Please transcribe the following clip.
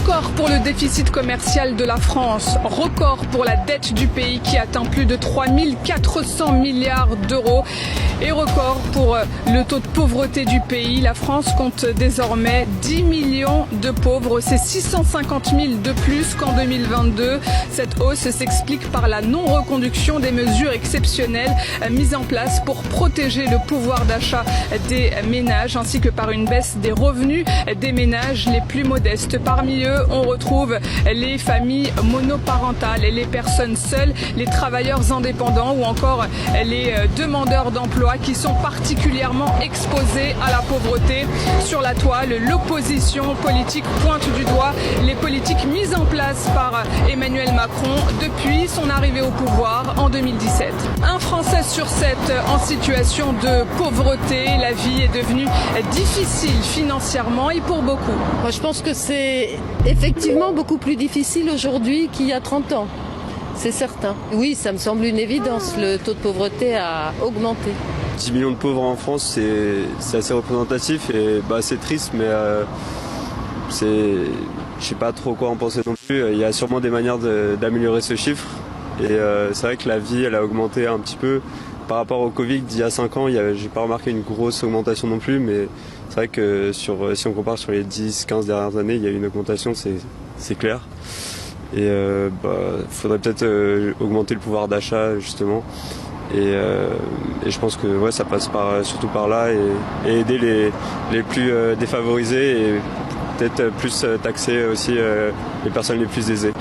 Record pour le déficit commercial de la France, record pour la dette du pays qui atteint plus de 3 400 milliards d'euros et record pour le taux de pauvreté du pays. La France compte désormais 10 millions de pauvres, c'est 650 000 de plus qu'en 2022. Cette hausse s'explique par la non-reconduction des mesures exceptionnelles mises en place pour protéger le pouvoir d'achat des ménages ainsi que par une baisse des revenus des ménages les plus modestes. Parmi eux, on retrouve les familles monoparentales, les personnes seules, les travailleurs indépendants ou encore les demandeurs d'emploi qui sont particulièrement exposés à la pauvreté. Sur la toile, l'opposition politique pointe du doigt les politiques mises en place par Emmanuel Macron depuis son arrivée au pouvoir en 2017. Un Français sur 7 en situation de pauvreté. La vie est devenue difficile financièrement et pour beaucoup. Moi, je pense que c'est effectivement beaucoup plus difficile aujourd'hui qu'il y a 30 ans. C'est certain. Oui, ça me semble une évidence. Le taux de pauvreté a augmenté. 10 millions de pauvres en France, c'est assez représentatif et c'est triste, mais je sais pas trop quoi en penser non plus. Il y a sûrement des manières d'améliorer ce chiffre. Et c'est vrai que la vie, elle a augmenté un petit peu. Par rapport au Covid d'il y a 5 ans, j'ai pas remarqué une grosse augmentation non plus, mais c'est vrai que si on compare sur les 10-15 dernières années, il y a une augmentation, c'est clair. Et faudrait peut-être augmenter le pouvoir d'achat justement. Et je pense que ça passe surtout par là et aider les plus défavorisés et peut-être plus taxer aussi les personnes les plus aisées.